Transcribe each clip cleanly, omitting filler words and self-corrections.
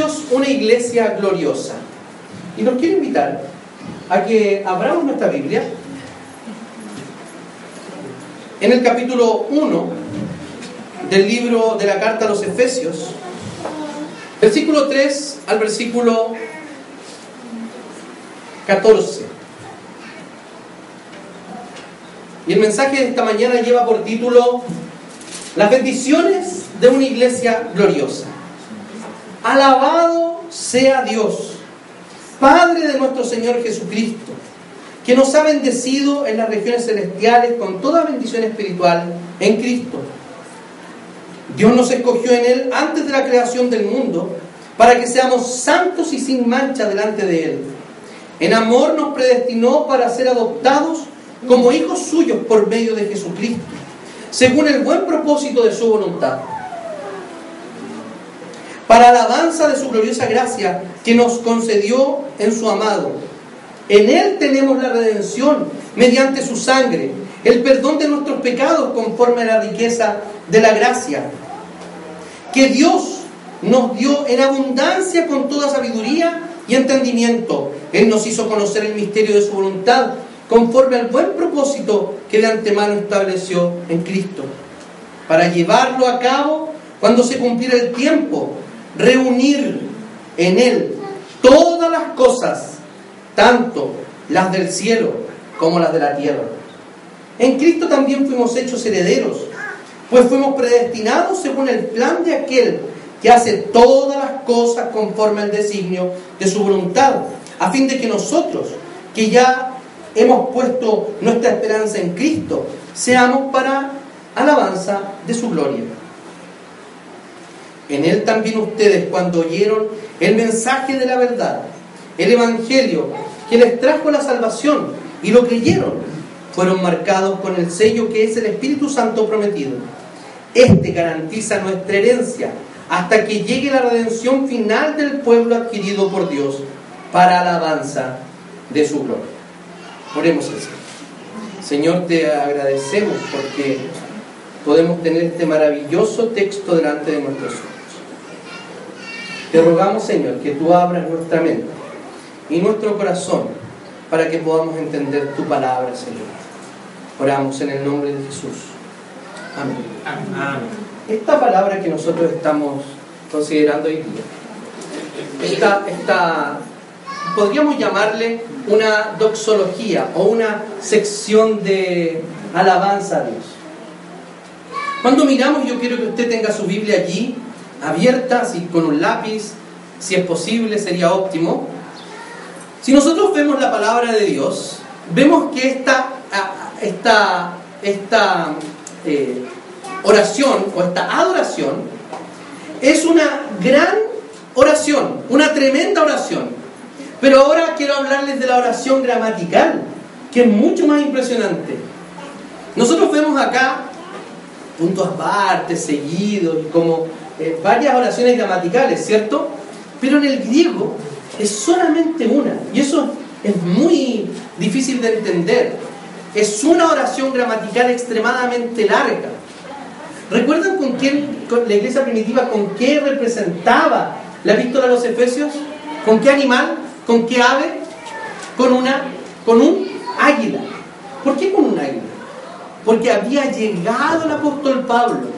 Efesios, una iglesia gloriosa. Y nos quiero invitar a que abramos nuestra Biblia en el capítulo 1 del libro de la carta a los Efesios, versículo 3 al versículo 14. Y el mensaje de esta mañana lleva por título Las bendiciones de una iglesia gloriosa. Alabado sea Dios, Padre de nuestro Señor Jesucristo, que nos ha bendecido en las regiones celestiales con toda bendición espiritual en Cristo. Dios nos escogió en Él antes de la creación del mundo para que seamos santos y sin mancha delante de Él. En amor nos predestinó para ser adoptados como hijos suyos por medio de Jesucristo, según el buen propósito de su voluntad, para alabanza de su gloriosa gracia que nos concedió en su amado. En Él tenemos la redención mediante su sangre, el perdón de nuestros pecados conforme a la riqueza de la gracia que Dios nos dio en abundancia con toda sabiduría y entendimiento. Él nos hizo conocer el misterio de su voluntad conforme al buen propósito que de antemano estableció en Cristo, para llevarlo a cabo cuando se cumpliera el tiempo, reunir en Él todas las cosas, tanto las del cielo como las de la tierra. En Cristo también fuimos hechos herederos, pues fuimos predestinados según el plan de aquel que hace todas las cosas conforme al designio de su voluntad, a fin de que nosotros, que ya hemos puesto nuestra esperanza en Cristo, seamos para alabanza de su gloria. En Él también ustedes, cuando oyeron el mensaje de la verdad, el Evangelio que les trajo la salvación, y lo creyeron, fueron marcados con el sello que es el Espíritu Santo prometido. Este garantiza nuestra herencia hasta que llegue la redención final del pueblo adquirido por Dios para alabanza de su gloria. Oremos al Señor. Señor, te agradecemos porque podemos tener este maravilloso texto delante de nuestros ojos. Te rogamos, Señor, que tú abras nuestra mente y nuestro corazón para que podamos entender tu palabra, Señor. Oramos en el nombre de Jesús. Amén. Amén. Esta palabra que nosotros estamos considerando hoy día, podríamos llamarle una doxología o una sección de alabanza a Dios. Cuando miramos, yo quiero que usted tenga su Biblia allí, abierta, así, con un lápiz, si es posible, sería óptimo. Si nosotros vemos la palabra de Dios, vemos que esta oración o esta adoración es una gran oración, una tremenda oración. Pero ahora quiero hablarles de la oración gramatical, que es mucho más impresionante. Nosotros vemos acá puntos aparte, seguidos, y como varias oraciones gramaticales, ¿cierto? Pero en el griego es solamente una, y eso es muy difícil de entender. Es una oración gramatical extremadamente larga. ¿Recuerdan con la iglesia primitiva, con qué representaba la epístola a los Efesios? ¿Con qué animal? ¿Con qué ave? Con un águila. ¿Por qué con un águila? Porque había llegado el apóstol Pablo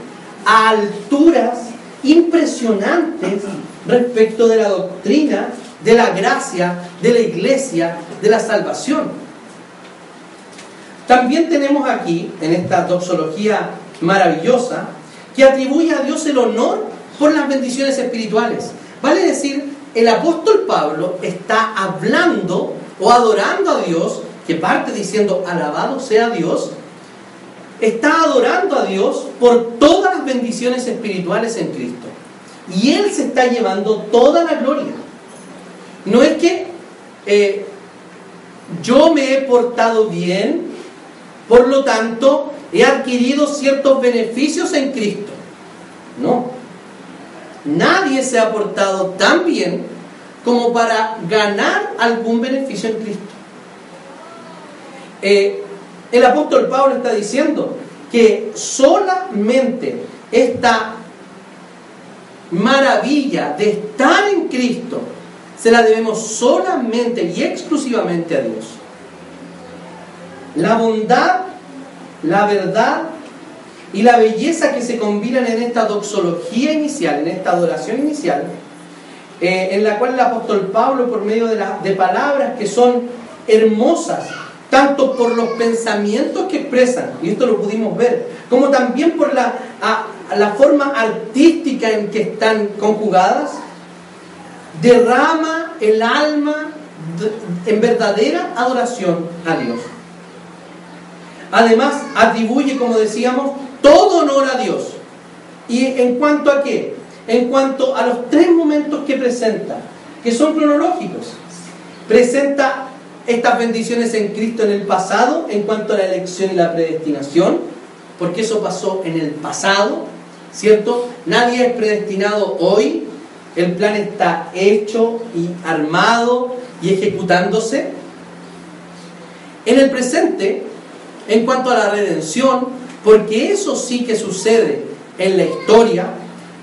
a alturas impresionantes respecto de la doctrina, de la gracia, de la iglesia, de la salvación. También tenemos aquí, en esta doxología maravillosa, que atribuye a Dios el honor por las bendiciones espirituales. Vale decir, el apóstol Pablo está hablando o adorando a Dios, que parte diciendo alabado sea Dios, está adorando a Dios por todas las bendiciones espirituales en Cristo. Y Él se está llevando toda la gloria. No es que yo me he portado bien, por lo tanto he adquirido ciertos beneficios en Cristo. No. Nadie se ha portado tan bien como para ganar algún beneficio en Cristo. El apóstol Pablo está diciendo que solamente esta maravilla de estar en Cristo se la debemos solamente y exclusivamente a Dios. La bondad, la verdad y la belleza que se combinan en esta doxología inicial, en esta adoración inicial, en la cual el apóstol Pablo, por medio de palabras que son hermosas, tanto por los pensamientos que expresan, y esto lo pudimos ver, como también por la forma artística en que están conjugadas, derrama el alma en verdadera adoración a Dios. Además, atribuye, como decíamos, todo honor a Dios. ¿Y en cuanto a qué? En cuanto a los tres momentos que presenta, que son cronológicos. Presenta estas bendiciones en Cristo en el pasado, en cuanto a la elección y la predestinación, porque eso pasó en el pasado, ¿cierto? Nadie es predestinado hoy, el plan está hecho y armado y ejecutándose. En el presente, en cuanto a la redención, porque eso sí que sucede en la historia,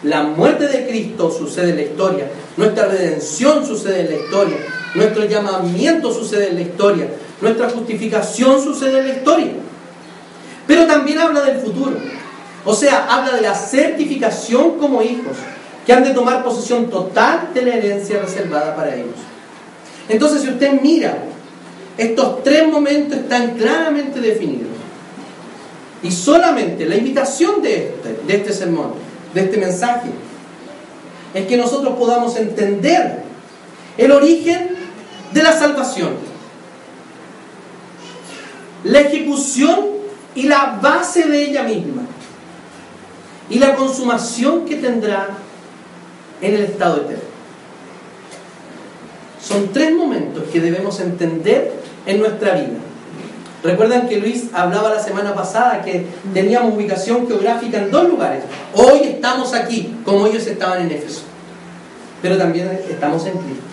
la muerte de Cristo sucede en la historia, nuestra redención sucede en la historia, nuestro llamamiento sucede en la historia, nuestra justificación sucede en la historia. Pero también habla del futuro, o sea, habla de la certificación como hijos, que han de tomar posesión total de la herencia reservada para ellos. Entonces, si usted mira, estos tres momentos están claramente definidos. Y solamente la invitación de este sermón, de este mensaje, es que nosotros podamos entender el origen de la salvación, la ejecución y la base de ella misma, y la consumación que tendrá en el estado eterno. Son tres momentos que debemos entender en nuestra vida. Recuerdan que Luis hablaba la semana pasada que teníamos ubicación geográfica en dos lugares. Hoy estamos aquí, como ellos estaban en Éfeso, pero también estamos en Cristo.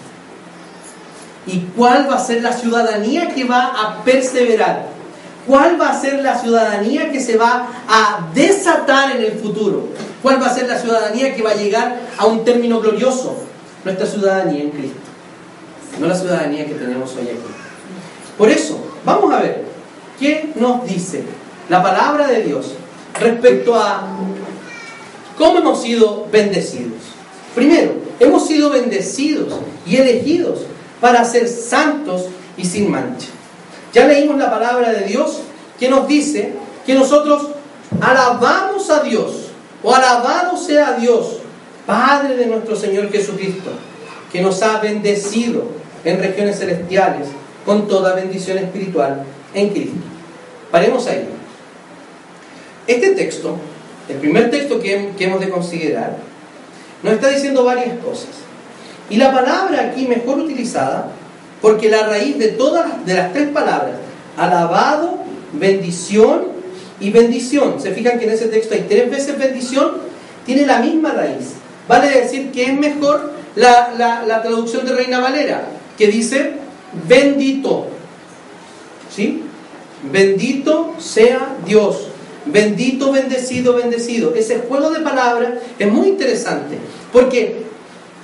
¿Y cuál va a ser la ciudadanía que va a perseverar? ¿Cuál va a ser la ciudadanía que se va a desatar en el futuro? ¿Cuál va a ser la ciudadanía que va a llegar a un término glorioso? Nuestra ciudadanía en Cristo, no la ciudadanía que tenemos hoy aquí. Por eso, vamos a ver qué nos dice la palabra de Dios respecto a cómo hemos sido bendecidos. Primero, hemos sido bendecidos y elegidos para ser santos y sin mancha. Ya leímos la palabra de Dios que nos dice que nosotros alabamos a Dios, o alabado sea Dios, Padre de nuestro Señor Jesucristo, que nos ha bendecido en regiones celestiales con toda bendición espiritual en Cristo. Paremos ahí. Este texto, el primer texto que hemos de considerar, nos está diciendo varias cosas. Y la palabra aquí mejor utilizada, porque la raíz de las tres palabras, alabado, bendición y bendición, se fijan que en ese texto hay tres veces bendición, tiene la misma raíz. Vale decir que es mejor la traducción de Reina Valera, que dice bendito, ¿sí? Bendito sea Dios, bendito, bendecido, bendecido. Ese juego de palabras es muy interesante, porque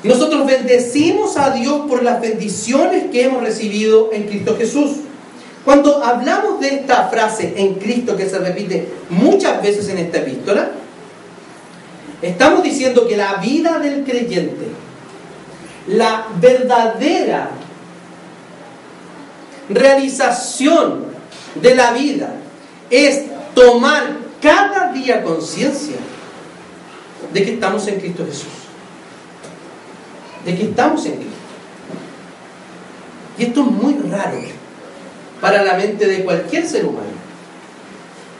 nosotros bendecimos a Dios por las bendiciones que hemos recibido en Cristo Jesús. Cuando hablamos de esta frase en Cristo, que se repite muchas veces en esta epístola, estamos diciendo que la vida del creyente, la verdadera realización de la vida, es tomar cada día conciencia de que estamos en Cristo Jesús, de que estamos en Cristo. Y esto es muy raro para la mente de cualquier ser humano,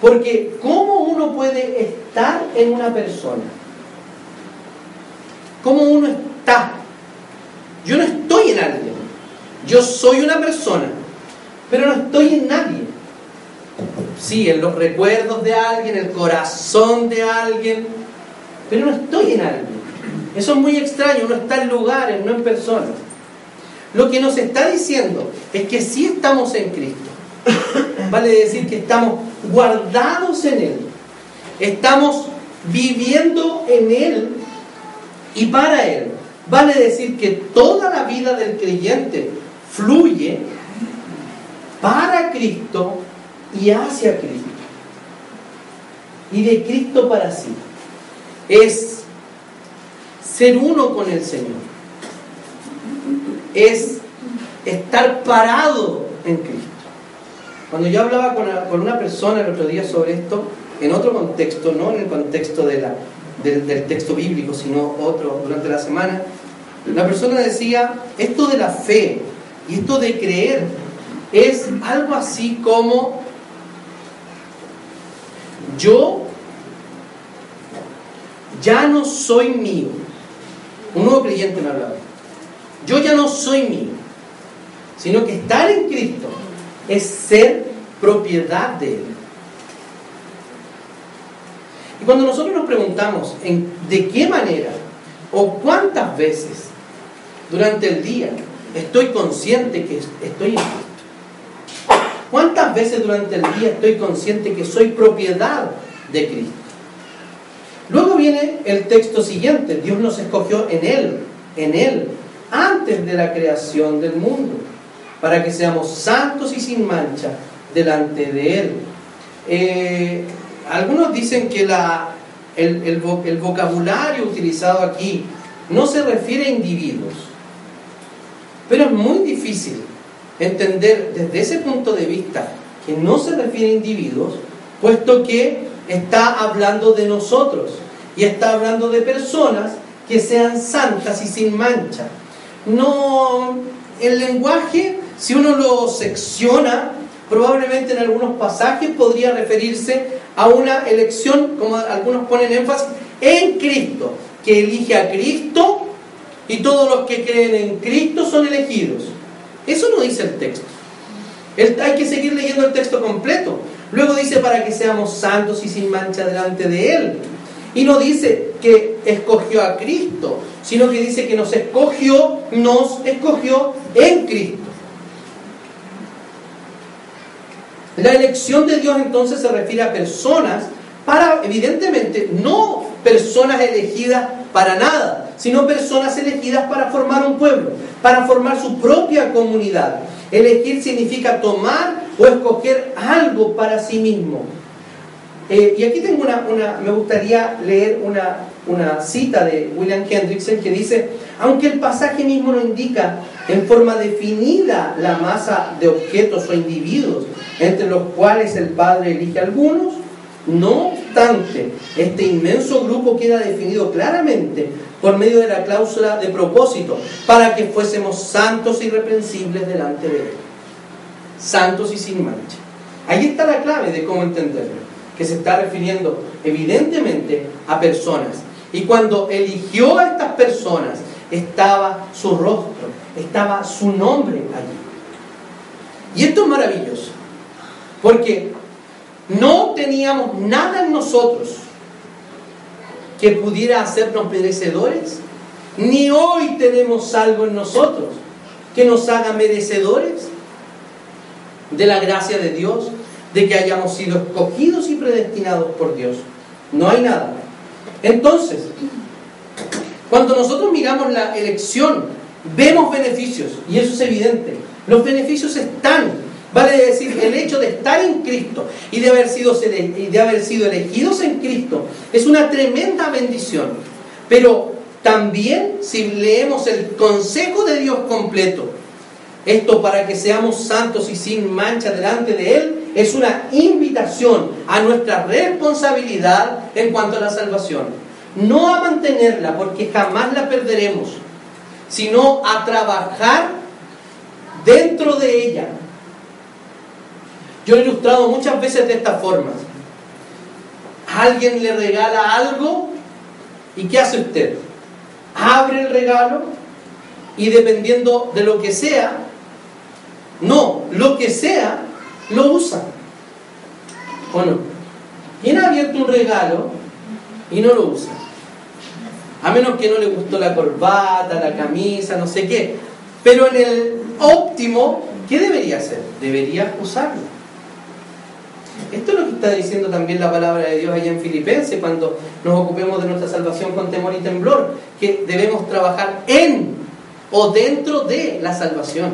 porque ¿cómo uno puede estar en una persona? ¿Cómo uno está? Yo no estoy en alguien, yo soy una persona, pero no estoy en nadie. Sí, en los recuerdos de alguien, el corazón de alguien, pero no estoy en alguien. Eso es muy extraño, uno está en lugares, no en personas. Lo que nos está diciendo es que sí estamos en Cristo. Vale decir que estamos guardados en Él. Estamos viviendo en Él y para Él, vale decir que toda la vida del creyente fluye para Cristo y hacia Cristo. Y de Cristo para sí. Es ser uno con el Señor. Es estar parado en Cristo. Cuando yo hablaba con una persona el otro día sobre esto, en otro contexto, no en el contexto del texto bíblico, sino otro durante la semana, la persona decía, esto de la fe y esto de creer es algo así como yo ya no soy mío. Un nuevo creyente me hablaba. Yo ya no soy mío, sino que estar en Cristo es ser propiedad de Él. Y cuando nosotros nos preguntamos de qué manera o cuántas veces durante el día estoy consciente que estoy en Cristo, cuántas veces durante el día estoy consciente que soy propiedad de Cristo. Luego viene el texto siguiente: Dios nos escogió en Él, antes de la creación del mundo, para que seamos santos y sin mancha delante de Él. Algunos dicen que el vocabulario utilizado aquí no se refiere a individuos, pero es muy difícil entender desde ese punto de vista que no se refiere a individuos, puesto que está hablando de nosotros y está hablando de personas que sean santas y sin mancha. No, el lenguaje, si uno lo secciona, probablemente en algunos pasajes podría referirse a una elección, como algunos ponen énfasis, en Cristo, que elige a Cristo y todos los que creen en Cristo son elegidos. Eso no dice el texto. Hay que seguir leyendo el texto completo. Luego dice para que seamos santos y sin mancha delante de Él. Y no dice que escogió a Cristo, sino que dice que nos escogió en Cristo. La elección de Dios entonces se refiere a personas evidentemente, no personas elegidas para nada, sino personas elegidas para formar un pueblo, para formar su propia comunidad. Elegir significa tomar o escoger algo para sí mismo. Y aquí tengo me gustaría leer una cita de William Hendrickson que dice: aunque el pasaje mismo no indica en forma definida la masa de objetos o individuos entre los cuales el Padre elige algunos, no obstante, este inmenso grupo queda definido claramente por medio de la cláusula de propósito, para que fuésemos santos e irreprensibles delante de Él. Santos y sin mancha. Ahí está la clave de cómo entenderlo, que se está refiriendo evidentemente a personas. Y cuando eligió a estas personas, estaba su rostro, estaba su nombre allí. Y esto es maravilloso, porque no teníamos nada en nosotros que pudiera hacernos merecedores, ni hoy tenemos algo en nosotros que nos haga merecedores de la gracia de Dios, de que hayamos sido escogidos y predestinados por Dios. No hay nada. Entonces, cuando nosotros miramos la elección, vemos beneficios, y eso es evidente. Los beneficios están. Vale decir, el hecho de estar en Cristo y de haber sido elegidos en Cristo es una tremenda bendición. Pero también, si leemos el consejo de Dios completo, esto para que seamos santos y sin mancha delante de Él, es una invitación a nuestra responsabilidad en cuanto a la salvación. No a mantenerla, porque jamás la perderemos, sino a trabajar dentro de ella. Yo he ilustrado muchas veces de esta forma. Alguien le regala algo, ¿y qué hace usted? Abre el regalo y dependiendo de lo que sea, lo que sea, lo usa. ¿O no? ¿Quién ha abierto un regalo y no lo usa? A menos que no le gustó la corbata, la camisa, no sé qué. Pero en el óptimo, ¿qué debería hacer? Debería usarlo. Esto es lo que está diciendo también la palabra de Dios allá en Filipenses, cuando nos ocupemos de nuestra salvación con temor y temblor, que debemos trabajar en o dentro de la salvación.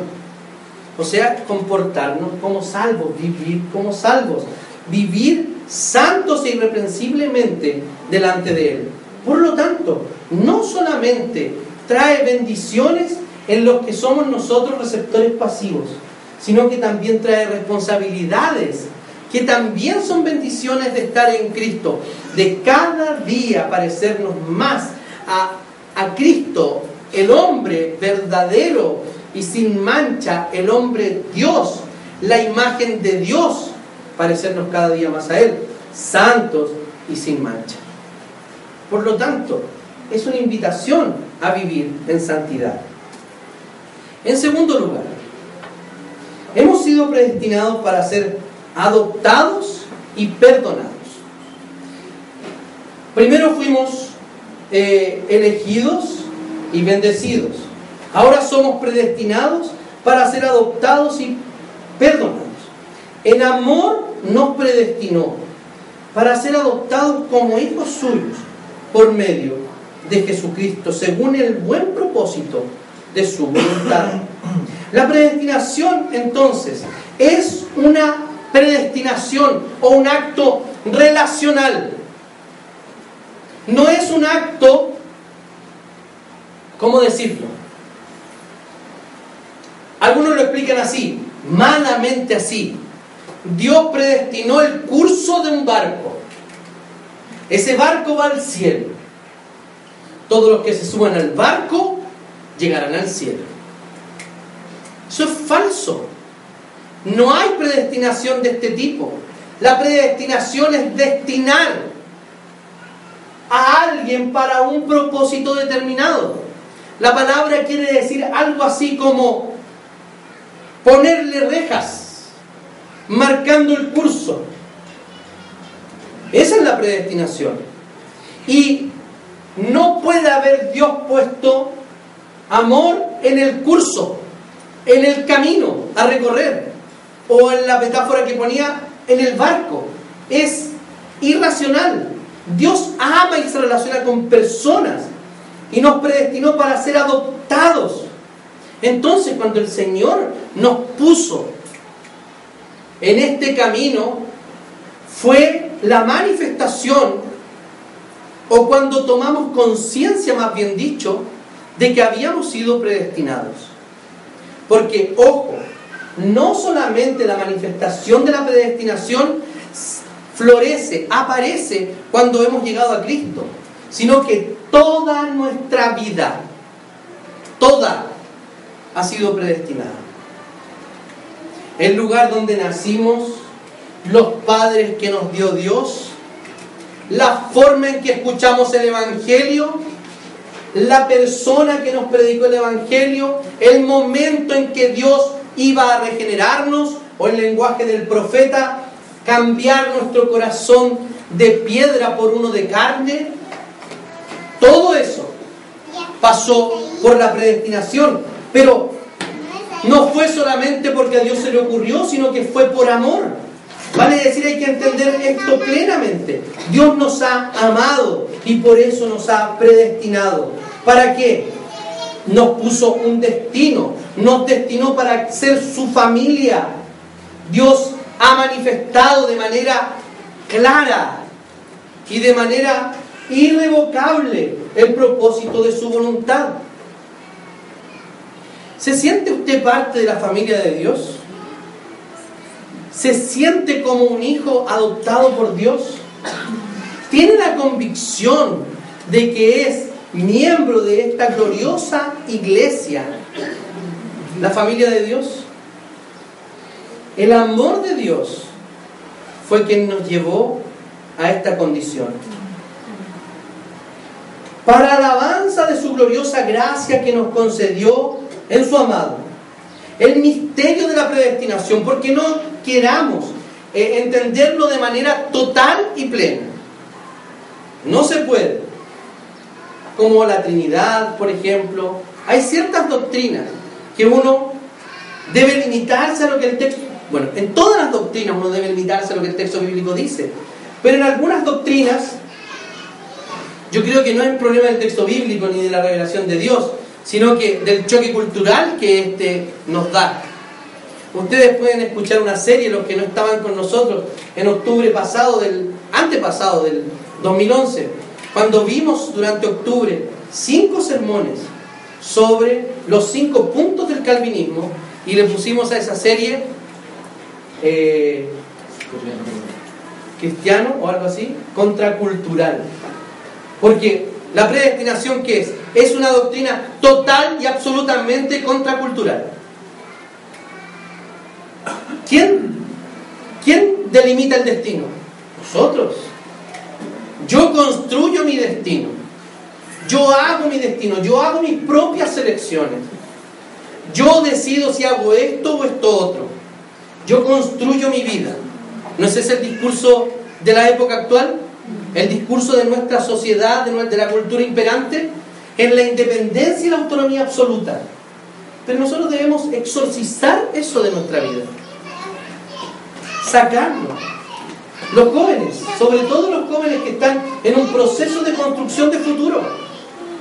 O sea, comportarnos como salvos, vivir como salvos, vivir santos e irreprensiblemente delante de Él. Por lo tanto, no solamente trae bendiciones en los que somos nosotros receptores pasivos, sino que también trae responsabilidades, que también son bendiciones de estar en Cristo, de cada día parecernos más a Cristo, el hombre verdadero y sin mancha, el hombre Dios, la imagen de Dios, parecernos cada día más a Él, santos y sin mancha. Por lo tanto, es una invitación a vivir en santidad. En segundo lugar, hemos sido predestinados para ser adoptados y perdonados. Primero fuimos elegidos y bendecidos. Ahora somos predestinados para ser adoptados y perdonados. En amor nos predestinó para ser adoptados como hijos suyos por medio de Jesucristo, según el buen propósito de su voluntad. La predestinación, entonces, es una predestinación o un acto relacional. No es un acto, ¿cómo decirlo? Algunos lo explican así, malamente así. Dios predestinó el curso de un barco. Ese barco va al cielo. Todos los que se suban al barco llegarán al cielo. Eso es falso. No hay predestinación de este tipo. La predestinación es destinar a alguien para un propósito determinado. La palabra quiere decir algo así como ponerle rejas, marcando el curso. Esa es la predestinación. Y no puede haber Dios puesto amor en el curso, en el camino a recorrer, o en la metáfora que ponía, en el barco. Es irracional. Dios ama y se relaciona con personas y nos predestinó para ser adoptados. Entonces, cuando el Señor nos puso en este camino, fue la manifestación, o cuando tomamos conciencia, más bien dicho, de que habíamos sido predestinados. Porque, ojo, no solamente la manifestación de la predestinación florece, aparece cuando hemos llegado a Cristo, sino que toda nuestra vida, toda, ha sido predestinada. El lugar donde nacimos, los padres que nos dio Dios, la forma en que escuchamos el Evangelio, la persona que nos predicó el Evangelio, el momento en que Dios iba a regenerarnos, o el lenguaje del profeta, cambiar nuestro corazón de piedra por uno de carne. Todo eso pasó por la predestinación, pero no fue solamente porque a Dios se le ocurrió, sino que fue por amor. Vale decir, hay que entender esto plenamente. Dios nos ha amado y por eso nos ha predestinado. ¿Para qué? Nos puso un destino, nos destinó para ser su familia. Dios ha manifestado de manera clara y de manera irrevocable el propósito de su voluntad. ¿Se siente usted parte de la familia de Dios? ¿Se siente como un hijo adoptado por Dios? ¿Tiene la convicción de que es miembro de esta gloriosa iglesia, la familia de Dios? El amor de Dios fue quien nos llevó a esta condición. Para alabanza de su gloriosa gracia que nos concedió en su amado. El misterio de la predestinación, porque no queramos entenderlo de manera total y plena. No se puede. Como la Trinidad, por ejemplo. Hay ciertas doctrinas que uno debe limitarse a lo que el texto Bueno, en todas las doctrinas uno debe limitarse a lo que el texto bíblico dice, pero en algunas doctrinas yo creo que no es el problema del texto bíblico ni de la revelación de Dios, sino que del choque cultural que nos da. Ustedes pueden escuchar una serie, los que no estaban con nosotros, en octubre pasado, antepasado del 2011, cuando vimos durante octubre 5 sermones sobre los 5 puntos del calvinismo, y le pusimos a esa serie cristiano o algo así, contracultural. Porque la predestinación, ¿qué es? Es una doctrina total y absolutamente contracultural. ¿Quién delimita el destino? Nosotros. Yo construyo mi destino. Yo hago mi destino. Yo hago mis propias selecciones. Yo decido si hago esto o esto otro. Yo construyo mi vida. ¿No es ese el discurso de la época actual? El discurso de nuestra sociedad, de la cultura imperante, en la independencia y la autonomía absoluta. Pero nosotros debemos exorcizar eso de nuestra vida. Sacarlo. Los jóvenes, sobre todo los jóvenes que están en un proceso de construcción de futuro.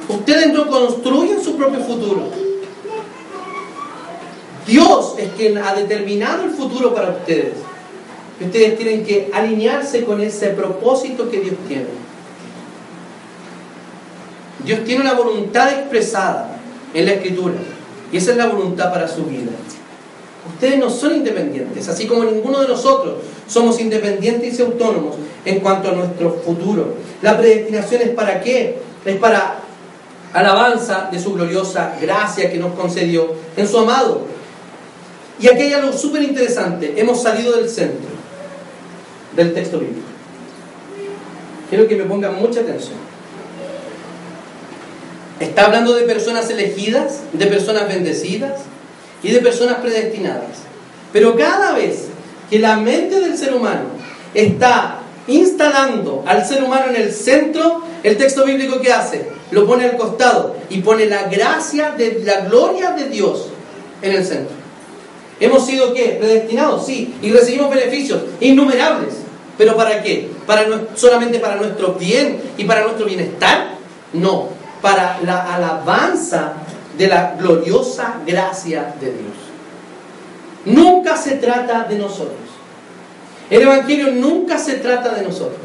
Ustedes no construyen su propio futuro. Dios es quien ha determinado el futuro para ustedes. Y ustedes tienen que alinearse con ese propósito que Dios tiene. Dios tiene una voluntad expresada en la Escritura. Y esa es la voluntad para su vida. Ustedes no son independientes, así como ninguno de nosotros somos independientes y autónomos en cuanto a nuestro futuro. La predestinación es ¿para qué? Es para alabanza de su gloriosa gracia que nos concedió en su amado. Y aquí hay algo súper interesante. Hemos salido del centro del texto bíblico. Quiero que me pongan mucha atención. Está hablando de personas elegidas, de personas bendecidas y de personas predestinadas. Pero cada vez que la mente del ser humano está instalando al ser humano en el centro, el texto bíblico ¿qué hace? Lo pone al costado y pone la gracia de la gloria de Dios en el centro. ¿Hemos sido qué? Predestinados, sí, y recibimos beneficios innumerables. ¿Pero para qué? ¿Solamente para nuestro bien y para nuestro bienestar? No, para la alabanza de la gloriosa gracia de Dios. Nunca se trata de nosotros. El Evangelio nunca se trata de nosotros.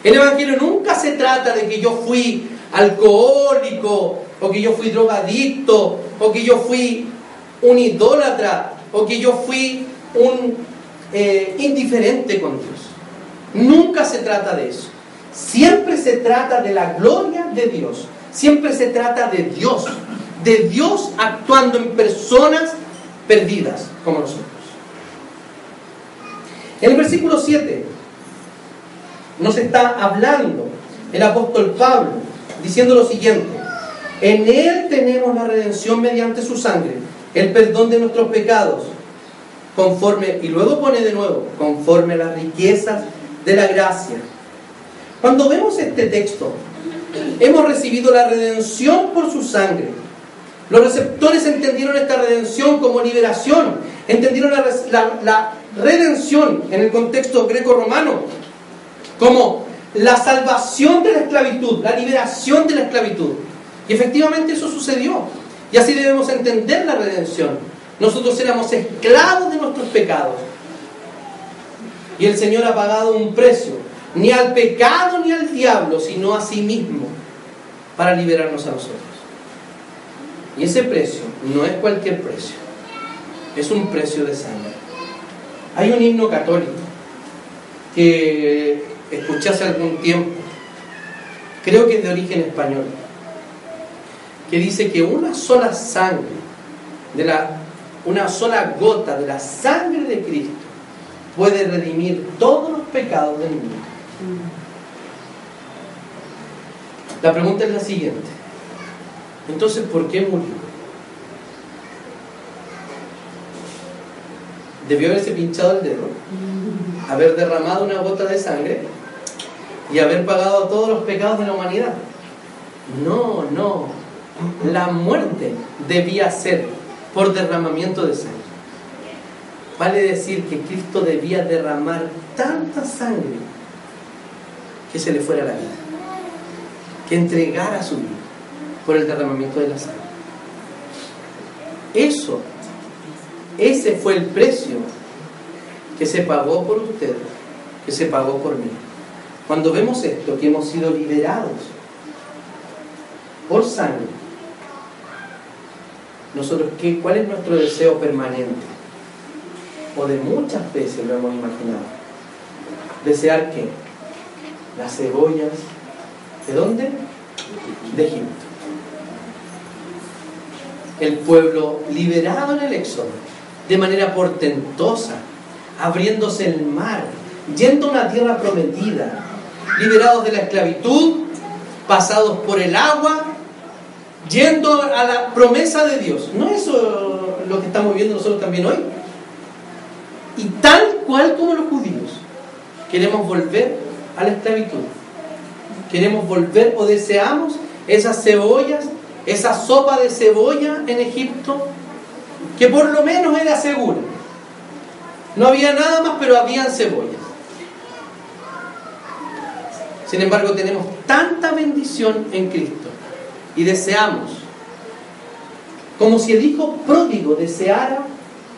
El Evangelio nunca se trata de que yo fui alcohólico, o que yo fui drogadicto, o que yo fui un idólatra, o que yo fui un indiferente con Dios. Nunca se trata de eso. Siempre se trata de la gloria de Dios. Siempre se trata de Dios actuando en personas perdidas como nosotros. En el versículo 7 nos está hablando el apóstol Pablo diciendo lo siguiente: en Él tenemos la redención mediante su sangre, el perdón de nuestros pecados, conforme, y luego pone de nuevo, conforme a las riquezas de la gracia. Cuando vemos este texto, hemos recibido la redención por su sangre. Los receptores entendieron esta redención como liberación, entendieron la redención en el contexto greco-romano como la salvación de la esclavitud, la liberación de la esclavitud. Y efectivamente eso sucedió. Y así debemos entender la redención. Nosotros éramos esclavos de nuestros pecados. Y el Señor ha pagado un precio, ni al pecado ni al diablo, sino a sí mismo, para liberarnos a nosotros. Y ese precio no es cualquier precio, es un precio de sangre. Hay un himno católico que escuché hace algún tiempo, creo que es de origen español, que dice que una sola sangre, una sola gota de la sangre de Cristo puede redimir todos los pecados del mundo. La pregunta es la siguiente: entonces, ¿por qué murió? Debió haberse pinchado el dedo, haber derramado una gota de sangre y haber pagado todos los pecados de la humanidad. No. La muerte debía ser por derramamiento de sangre. vale decir que Cristo debía derramar tanta sangre que se le fuera la vida, que entregara su vida por el derramamiento de la sangre. Ese fue el precio que se pagó por usted, que se pagó por mí. Cuando vemos esto, que hemos sido liberados por sangre, nosotros, ¿cuál es nuestro deseo permanente? O de muchas veces lo hemos imaginado. ¿Desear qué? Las cebollas. ¿De dónde? De Egipto. El pueblo liberado en el Éxodo, de manera portentosa, abriéndose el mar, yendo a una tierra prometida, liberados de la esclavitud, pasados por el agua, yendo a la promesa de Dios. ¿No es eso lo que estamos viendo nosotros también hoy? Y tal cual como los judíos, queremos volver a la esclavitud. Queremos volver o deseamos esas cebollas, esa sopa de cebolla en Egipto, que por lo menos era segura. No había nada más, pero habían cebollas. Sin embargo, tenemos tanta bendición en Cristo y deseamos, como si el hijo pródigo deseara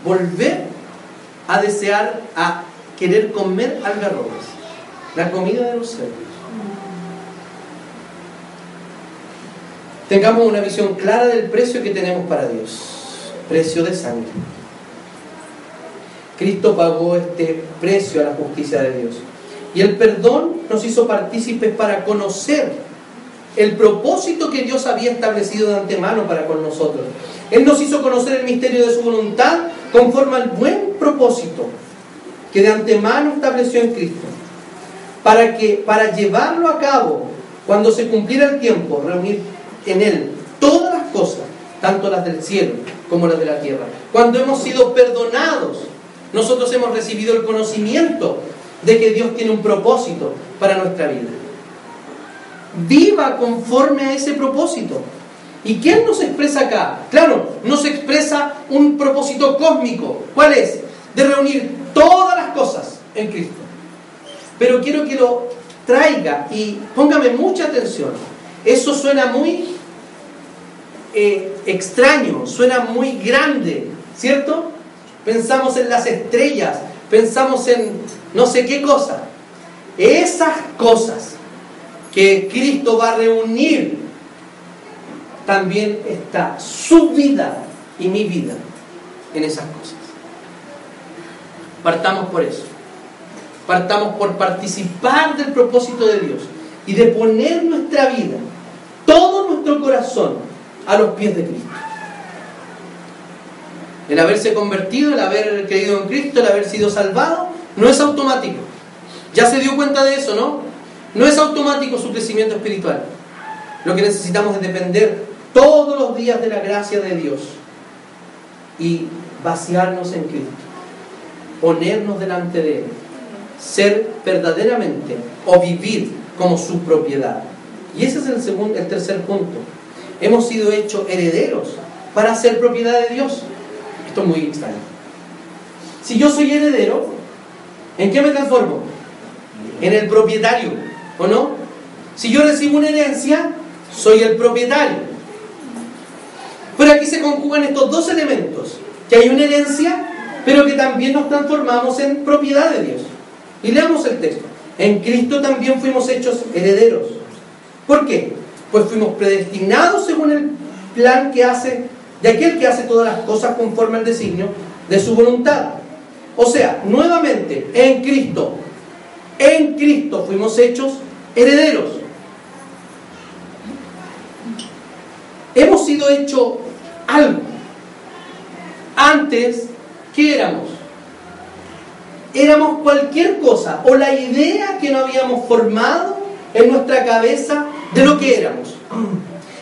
volver a desear, a querer comer algarrobas, la comida de los cerdos. Tengamos una visión clara del precio que tenemos para Dios, precio de sangre. Cristo pagó este precio a la justicia de Dios. Y el perdón nos hizo partícipes para conocer el propósito que Dios había establecido de antemano para con nosotros. Él nos hizo conocer el misterio de su voluntad conforme al buen propósito que de antemano estableció en Cristo, para llevarlo a cabo cuando se cumpliera el tiempo, reunir en Él todas las cosas, tanto las del cielo como las de la tierra. Cuando hemos sido perdonados, nosotros hemos recibido el conocimiento de que Dios tiene un propósito para nuestra vida. Viva conforme a ese propósito. ¿Y quién nos expresa acá? Claro, nos expresa un propósito cósmico. ¿Cuál es? De reunir todas las cosas en Cristo. Pero quiero que lo traiga y póngame mucha atención. Eso suena muy extraño, suena muy grande, ¿cierto? Pensamos en las estrellas, pensamos en no sé qué cosa. Esas cosas que Cristo va a reunir, también está su vida y mi vida en esas cosas. Partamos por eso. Partamos por participar del propósito de Dios y de poner nuestra vida, todo nuestro corazón, a los pies de Cristo. El haberse convertido, el haber creído en Cristo, el haber sido salvado, no es automático. Ya se dio cuenta de eso, ¿no? No es automático su crecimiento espiritual. Lo que necesitamos es depender todos los días de la gracia de Dios y vaciarnos en Cristo, ponernos delante de Él, ser verdaderamente o vivir como su propiedad. Y ese es el tercer punto. Hemos sido hechos herederos para ser propiedad de Dios. Esto es muy extraño. Si yo soy heredero, ¿en qué me transformo? En el propietario, ¿o no? Si yo recibo una herencia, soy el propietario. Pero aquí se conjugan estos dos elementos, que hay una herencia, pero que también nos transformamos en propiedad de Dios. Y leamos el texto. En Cristo también fuimos hechos herederos. ¿Por qué? Pues fuimos predestinados según el plan que hace, de aquel que hace todas las cosas conforme al designio de su voluntad. O sea, nuevamente, en Cristo fuimos hechos herederos. Hemos sido hechos algo. Antes, ¿qué éramos? Éramos cualquier cosa, o la idea que no habíamos formado en nuestra cabeza de lo que éramos.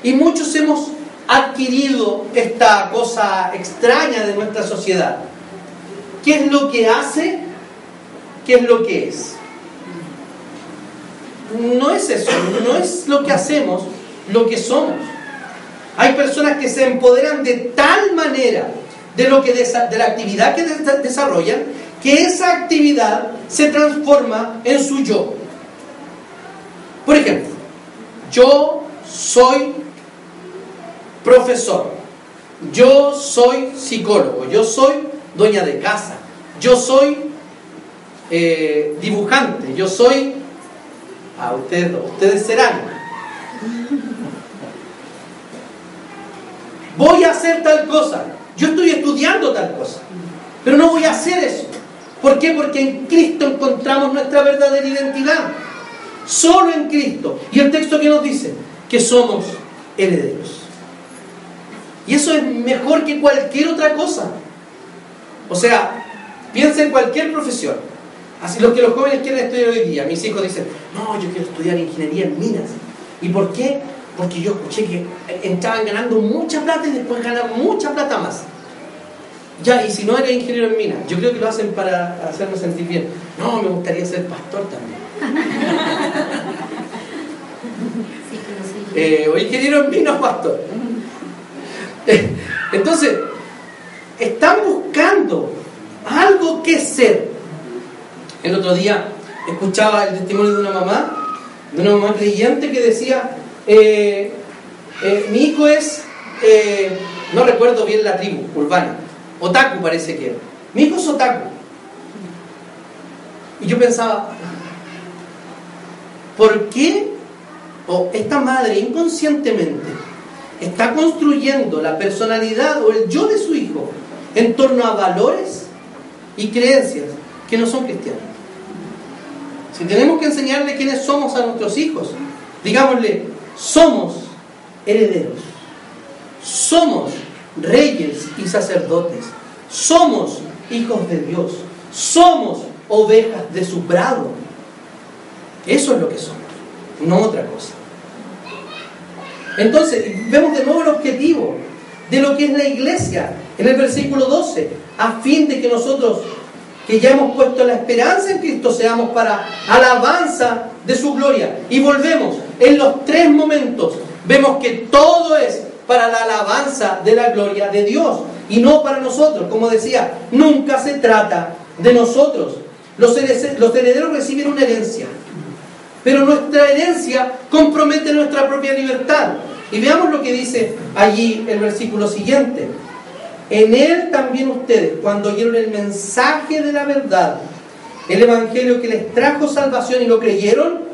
Y muchos hemos adquirido esta cosa extraña de nuestra sociedad. ¿Qué es lo que hace? ¿Qué es lo que es? No es eso, no es lo que hacemos, lo que somos. Hay personas que se empoderan de tal manera de la actividad que desarrollan, que esa actividad se transforma en su yo. Por ejemplo, yo soy profesor, yo soy psicólogo, yo soy dueña de casa, yo soy dibujante, yo soy... ustedes serán. Voy a hacer tal cosa, yo estoy estudiando tal cosa, pero no voy a hacer eso. ¿Por qué? Porque en Cristo encontramos nuestra verdadera identidad. Solo en Cristo. Y el texto que nos dice que somos herederos. Y eso es mejor que cualquier otra cosa. O sea, piensa en cualquier profesión. Así lo que los jóvenes quieren estudiar hoy día. Mis hijos dicen, no, yo quiero estudiar ingeniería en minas. ¿Y por qué? Porque yo escuché que entraban ganando mucha plata y después ganan mucha plata más. Ya, y si no eres ingeniero en minas, yo creo que lo hacen para hacernos sentir bien. No, me gustaría ser pastor también. O ingeniero en minas, pastor. Entonces, están buscando algo que ser. El otro día escuchaba el testimonio de una mamá creyente que decía, mi hijo es, no recuerdo bien la tribu urbana, otaku parece que era. Mi hijo es otaku. Y yo pensaba, ¿por qué esta madre inconscientemente está construyendo la personalidad o el yo de su hijo en torno a valores y creencias que no son cristianas? Si tenemos que enseñarle quiénes somos a nuestros hijos, digámosle, somos herederos, somos reyes y sacerdotes, somos hijos de Dios, somos ovejas de su prado. Eso es lo que somos, no otra cosa. Entonces, vemos de nuevo el objetivo de lo que es la iglesia en el versículo 12, a fin de que nosotros, que ya hemos puesto la esperanza en Cristo, seamos para alabanza de su gloria. Y volvemos, en los tres momentos, vemos que todo es para la alabanza de la gloria de Dios y no para nosotros. Como decía, nunca se trata de nosotros. Los herederos reciben una herencia, pero nuestra herencia compromete nuestra propia libertad. Y veamos lo que dice allí el versículo siguiente. En él también ustedes, cuando oyeron el mensaje de la verdad, el evangelio que les trajo salvación y lo creyeron,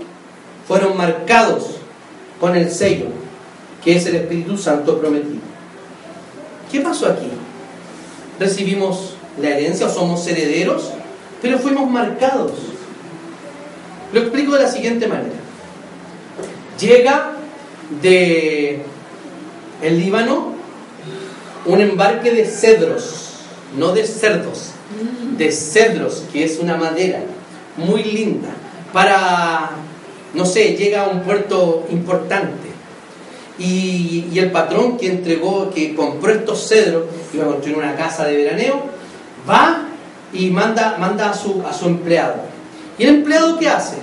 fueron marcados con el sello, que es el Espíritu Santo prometido. ¿Qué pasó aquí? Recibimos la herencia, o somos herederos, pero fuimos marcados. Lo explico de la siguiente manera. Llega de el Líbano un embarque de cedros, no de cerdos, de cedros, que es una madera muy linda, para, no sé, llega a un puerto importante. Y el patrón que compró estos cedros, iba a construir una casa de veraneo, va y manda a su empleado. ¿Y el empleado qué hace?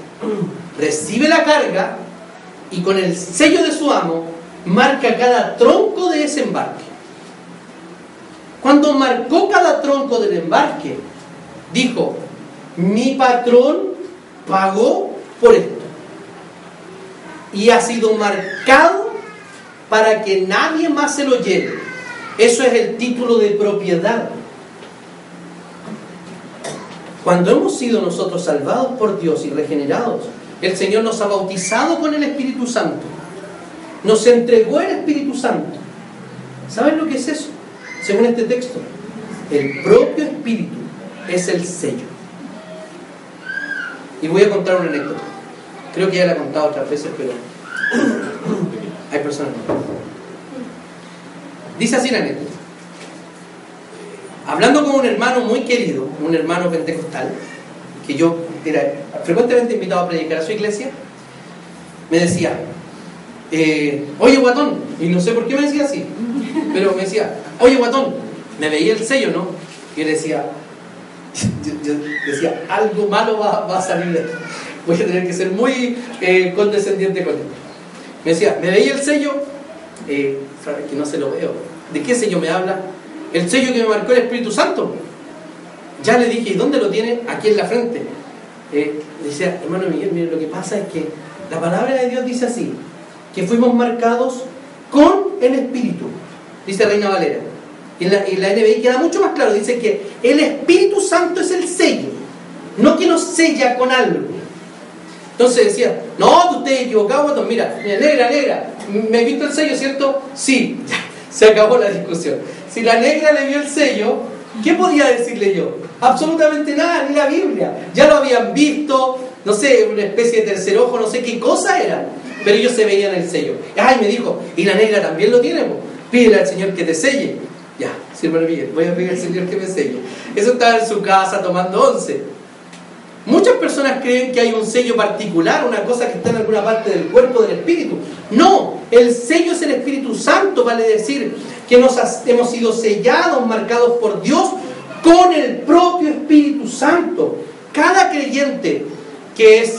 Recibe la carga y con el sello de su amo marca cada tronco de ese embarque. Cuando marcó cada tronco del embarque, dijo, mi patrón pagó por esto. Y ha sido marcado para que nadie más se lo lleve. Eso es el título de propiedad. Cuando hemos sido nosotros salvados por Dios y regenerados, el Señor nos ha bautizado con el Espíritu Santo. Nos entregó el Espíritu Santo. ¿Saben lo que es eso? Según este texto, el propio Espíritu es el sello. Y voy a contar una anécdota. Creo que ya la he contado otras veces, pero hay personas que no. Dice así la anécdota. Hablando con un hermano muy querido, un hermano pentecostal, que yo era frecuentemente invitado a predicar a su iglesia, me decía, oye guatón, y no sé por qué me decía así, pero me decía, oye guatón, me veía el sello, ¿no? Y yo decía, algo malo va a salir de esto, voy a tener que ser muy condescendiente con él. Me decía, me veía el sello, sabes que no se lo veo, ¿de qué sello me habla? el sello que me marcó el Espíritu Santo. Ya le dije, ¿y dónde lo tiene? Aquí en la frente. Decía, hermano Miguel, mire, lo que pasa es que la palabra de Dios dice así, que fuimos marcados con el Espíritu, dice Reina Valera. Y en la NBI queda mucho más claro, dice que el Espíritu Santo es el sello, no que nos sella con algo. Entonces decía, no, tú estás equivocado, pues mira, negra, ¿me has visto el sello, cierto? Sí, se acabó la discusión. Si la negra le vio el sello, ¿qué podía decirle yo? Absolutamente nada, ni la Biblia. Ya lo habían visto, no sé, una especie de tercer ojo, no sé qué cosa era, pero ellos se veían el sello. Ay, me dijo, y la negra también lo tiene, pues. Pídele al Señor que te selle. Ya, sí, hermano Miguel, voy a pedir al Señor que me selle. Eso estaba en su casa tomando once. Muchas personas creen que hay un sello particular, una cosa que está en alguna parte del cuerpo del Espíritu. No, el sello es el Espíritu Santo, vale decir que hemos sido sellados, marcados por Dios con el propio Espíritu Santo. Cada creyente que es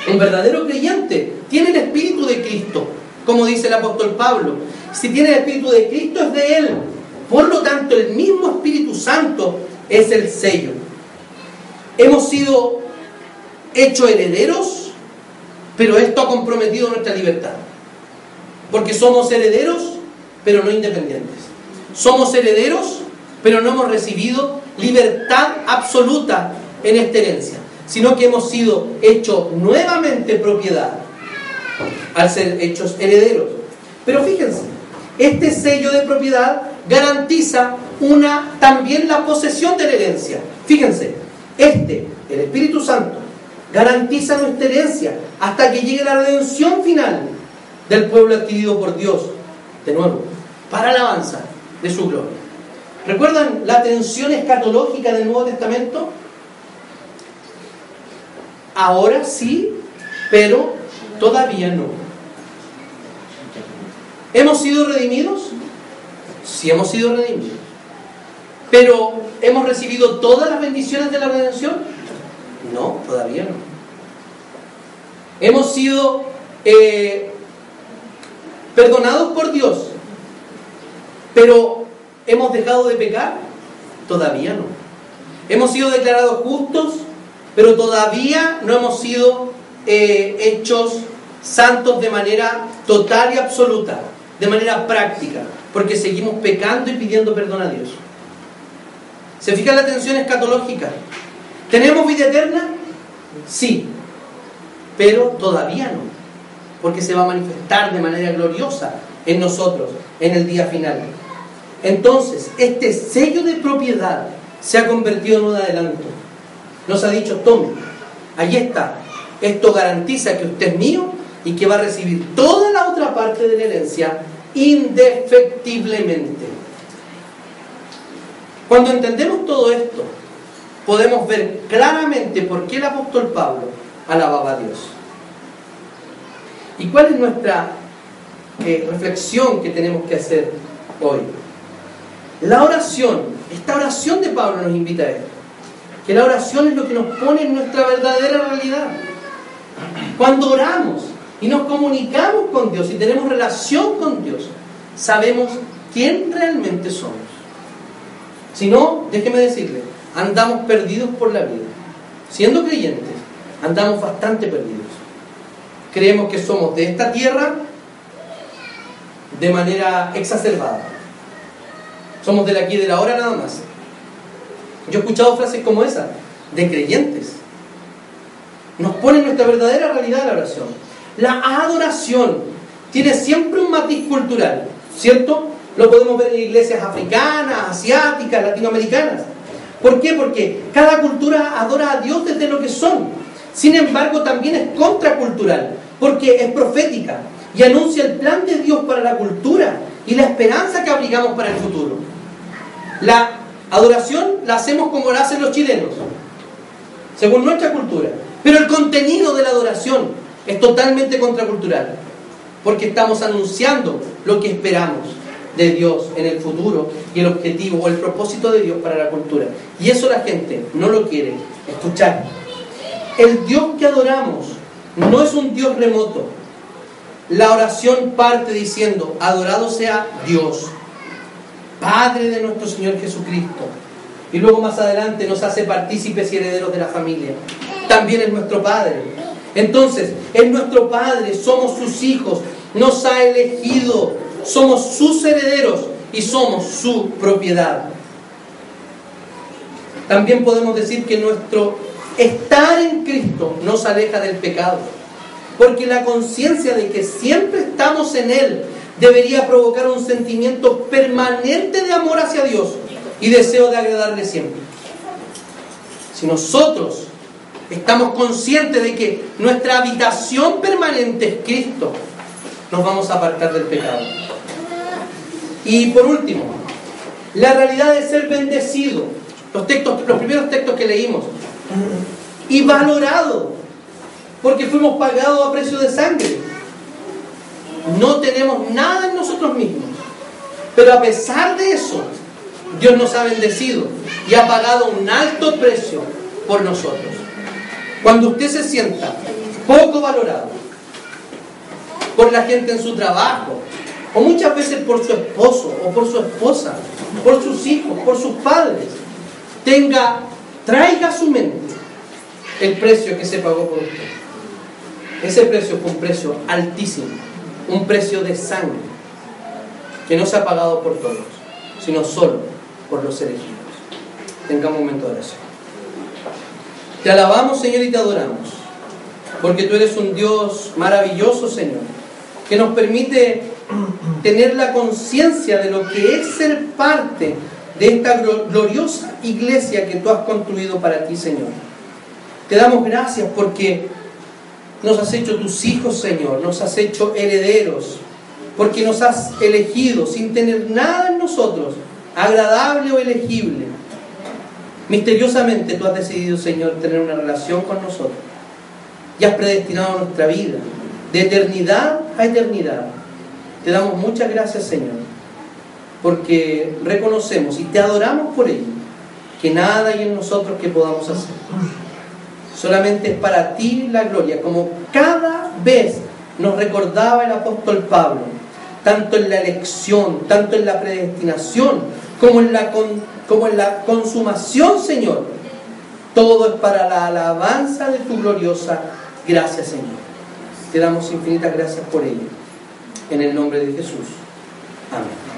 un verdadero creyente tiene el Espíritu de Cristo, como dice el apóstol Pablo. Si tiene el Espíritu de Cristo es de Él. Por lo tanto, el mismo Espíritu Santo es el sello. Hemos sido hechos herederos, pero esto ha comprometido nuestra libertad. Porque somos herederos, pero no independientes. Somos herederos, pero no hemos recibido libertad absoluta en esta herencia, sino que hemos sido hechos nuevamente propiedad al ser hechos herederos. Pero fíjense, este sello de propiedad garantiza también la posesión de la herencia. Fíjense, el Espíritu Santo, garantiza nuestra herencia hasta que llegue la redención final del pueblo adquirido por Dios, de nuevo, para alabanza de su gloria. ¿Recuerdan la tensión escatológica del Nuevo Testamento? Ahora sí, pero todavía no. ¿Hemos sido redimidos? Sí, hemos sido redimidos. ¿Pero hemos recibido todas las bendiciones de la redención? No, todavía no. ¿Hemos sido perdonados por Dios, pero hemos dejado de pecar? Todavía no. ¿Hemos sido declarados justos, pero todavía no hemos sido hechos santos de manera total y absoluta, de manera práctica, porque seguimos pecando y pidiendo perdón a Dios? ¿Se fija la tensión escatológica? ¿Tenemos vida eterna? Sí, pero todavía no, porque se va a manifestar de manera gloriosa en nosotros en el día final. Entonces, este sello de propiedad se ha convertido en un adelanto. Nos ha dicho, tome, ahí está, esto garantiza que usted es mío y que va a recibir toda la otra parte de la herencia indefectiblemente. Cuando entendemos todo esto, podemos ver claramente por qué el apóstol Pablo alababa a Dios. ¿Y cuál es nuestra reflexión que tenemos que hacer hoy? La oración, esta oración de Pablo nos invita a esto, que la oración es lo que nos pone en nuestra verdadera realidad. Cuando oramos y nos comunicamos con Dios y tenemos relación con Dios, sabemos quién realmente somos. Si no, déjeme decirle, andamos perdidos por la vida. Siendo creyentes, andamos bastante perdidos. Creemos que somos de esta tierra de manera exacerbada. Somos del aquí y de la ahora nada más. Yo he escuchado frases como esa, de creyentes. Nos pone en nuestra verdadera realidad la oración. La adoración tiene siempre un matiz cultural, ¿cierto? Lo podemos ver en iglesias africanas, asiáticas, latinoamericanas. ¿Por qué? Porque cada cultura adora a Dios desde lo que son. Sin embargo, también es contracultural, porque es profética y anuncia el plan de Dios para la cultura y la esperanza que abrigamos para el futuro. La adoración la hacemos como la hacen los chilenos, según nuestra cultura. Pero el contenido de la adoración es totalmente contracultural, porque estamos anunciando lo que esperamos de Dios en el futuro y el objetivo o el propósito de Dios para la cultura. Y eso la gente no lo quiere escuchar. El Dios que adoramos no es un Dios remoto. La oración parte diciendo, adorado sea Dios. Padre de nuestro Señor Jesucristo. Y luego más adelante nos hace partícipes y herederos de la familia. También es nuestro Padre. Entonces, es nuestro Padre, somos sus hijos, nos ha elegido, somos sus herederos y somos su propiedad. También podemos decir que nuestro estar en Cristo nos aleja del pecado, porque la conciencia de que siempre estamos en Él debería provocar un sentimiento permanente de amor hacia Dios y deseo de agradarle siempre. Si nosotros estamos conscientes de que nuestra habitación permanente es Cristo, nos vamos a apartar del pecado. Y por último, la realidad de ser bendecido. Los primeros textos que leímos. Y valorado, porque fuimos pagados a precio de sangre. No tenemos nada en nosotros mismos, pero a pesar de eso, Dios nos ha bendecido y ha pagado un alto precio por nosotros. Cuando usted se sienta poco valorado por la gente en su trabajo, o muchas veces por su esposo o por su esposa, por sus hijos, por sus padres, traiga a su mente el precio que se pagó por usted. Ese precio fue un precio altísimo, un precio de sangre, que no se ha pagado por todos, sino solo por los elegidos. Tengamos un momento de oración. Te alabamos, Señor, y te adoramos, porque tú eres un Dios maravilloso, Señor, que nos permite tener la conciencia de lo que es ser parte de esta gloriosa iglesia que tú has construido para ti, Señor. Te damos gracias porque nos has hecho tus hijos, Señor, nos has hecho herederos, porque nos has elegido sin tener nada en nosotros, agradable o elegible. Misteriosamente tú has decidido, Señor, tener una relación con nosotros y has predestinado nuestra vida de eternidad a eternidad. Te damos muchas gracias, Señor, porque reconocemos y te adoramos por ello, que nada hay en nosotros que podamos hacer. Solamente es para ti la gloria, como cada vez nos recordaba el apóstol Pablo, tanto en la elección, tanto en la predestinación, como en la consumación, Señor. Todo es para la alabanza de tu gloriosa gracia, Señor. Te damos infinitas gracias por ello. En el nombre de Jesús. Amén.